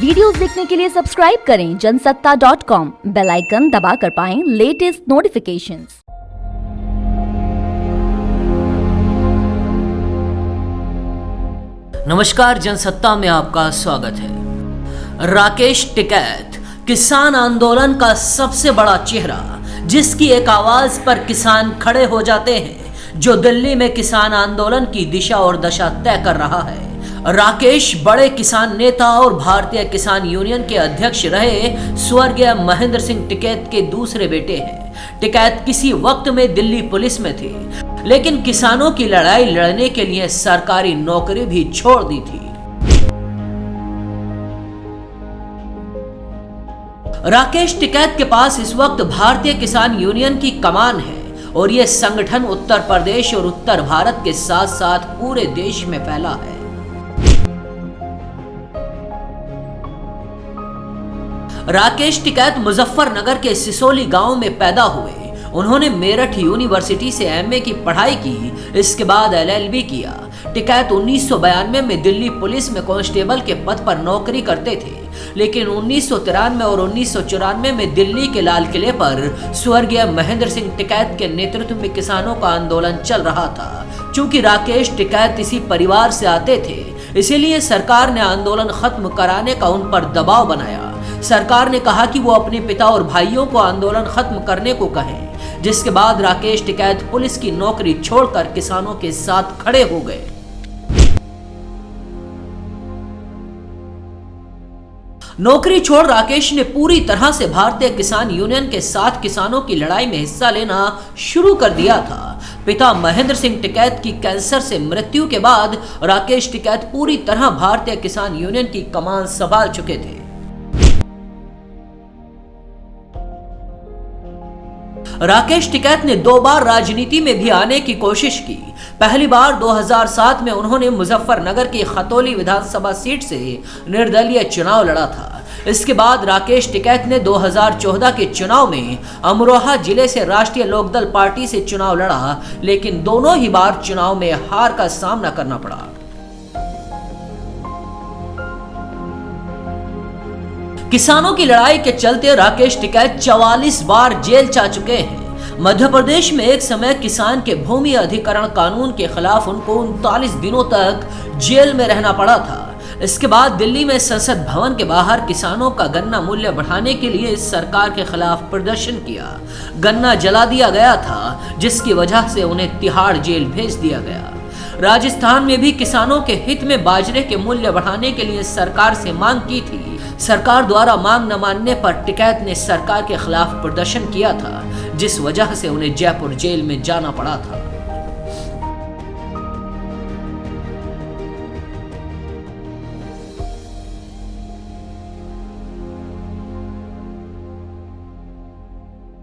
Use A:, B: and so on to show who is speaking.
A: Videos देखने के लिए सब्सक्राइब करें जनसत्ता.com, बेल आइकन दबाकर पाएं लेटेस्ट नोटिफिकेशंस।
B: नमस्कार, जनसत्ता में आपका स्वागत है। राकेश टिकैत किसान आंदोलन का सबसे बड़ा चेहरा, जिसकी एक आवाज पर किसान खड़े हो जाते हैं, जो दिल्ली में किसान आंदोलन की दिशा और दशा तय कर रहा है। राकेश बड़े किसान नेता और भारतीय किसान यूनियन के अध्यक्ष रहे स्वर्गीय महेंद्र सिंह टिकैत के दूसरे बेटे हैं। टिकैत किसी वक्त में दिल्ली पुलिस में थे, लेकिन किसानों की लड़ाई लड़ने के लिए सरकारी नौकरी भी छोड़ दी थी। राकेश टिकैत के पास इस वक्त भारतीय किसान यूनियन की कमान है और यह संगठन उत्तर प्रदेश और उत्तर भारत के साथ साथ पूरे देश में फैला है। राकेश टिकैत मुजफ्फरनगर के सिसोली गांव में पैदा हुए। उन्होंने मेरठ यूनिवर्सिटी से एमए की पढ़ाई की, इसके बाद एलएलबी किया। टिकैत 1992 में दिल्ली पुलिस में कांस्टेबल के पद पर नौकरी करते थे, लेकिन 1993 और 1994 में दिल्ली के लाल किले पर स्वर्गीय महेंद्र सिंह टिकैत के नेतृत्व में किसानों का आंदोलन चल रहा था। चूंकि राकेश टिकैत इसी परिवार से आते थे, इसीलिए सरकार ने आंदोलन खत्म कराने का उन पर दबाव बनाया। सरकार ने कहा कि वो अपने पिता और भाइयों को आंदोलन खत्म करने को कहें, जिसके बाद राकेश टिकैत पुलिस की नौकरी छोड़कर किसानों के साथ खड़े हो गए। नौकरी छोड़ राकेश ने पूरी तरह से भारतीय किसान यूनियन के साथ किसानों की लड़ाई में हिस्सा लेना शुरू कर दिया था। पिता महेंद्र सिंह टिकैत की कैंसर से मृत्यु के बाद राकेश टिकैत पूरी तरह भारतीय किसान यूनियन की कमान संभाल चुके थे। राकेश टिकैत ने 2 बार राजनीति में भी आने की कोशिश की। पहली बार 2007 में उन्होंने मुजफ्फरनगर की खतौली विधानसभा सीट से निर्दलीय चुनाव लड़ा था। इसके बाद राकेश टिकैत ने 2014 के चुनाव में अमरोहा जिले से राष्ट्रीय लोकदल पार्टी से चुनाव लड़ा, लेकिन दोनों ही बार चुनाव में हार का सामना करना पड़ा। किसानों की लड़ाई के चलते राकेश टिकैत 44 बार जेल जा चुके हैं। मध्य प्रदेश में एक समय किसान के भूमि अधिग्रहण कानून के खिलाफ उनको 39 दिनों तक जेल में रहना पड़ा था। इसके बाद दिल्ली में संसद भवन के बाहर किसानों का गन्ना मूल्य बढ़ाने के लिए सरकार के खिलाफ प्रदर्शन किया। गन्ना जला दिया गया था, जिसकी वजह से उन्हें तिहाड़ जेल भेज दिया गया। राजस्थान में भी किसानों के हित में बाजरे के मूल्य बढ़ाने के लिए सरकार से मांग की थी। सरकार द्वारा मांग न मानने पर टिकैत ने सरकार के खिलाफ प्रदर्शन किया था, जिस वजह से उन्हें जयपुर जेल में जाना पड़ा था।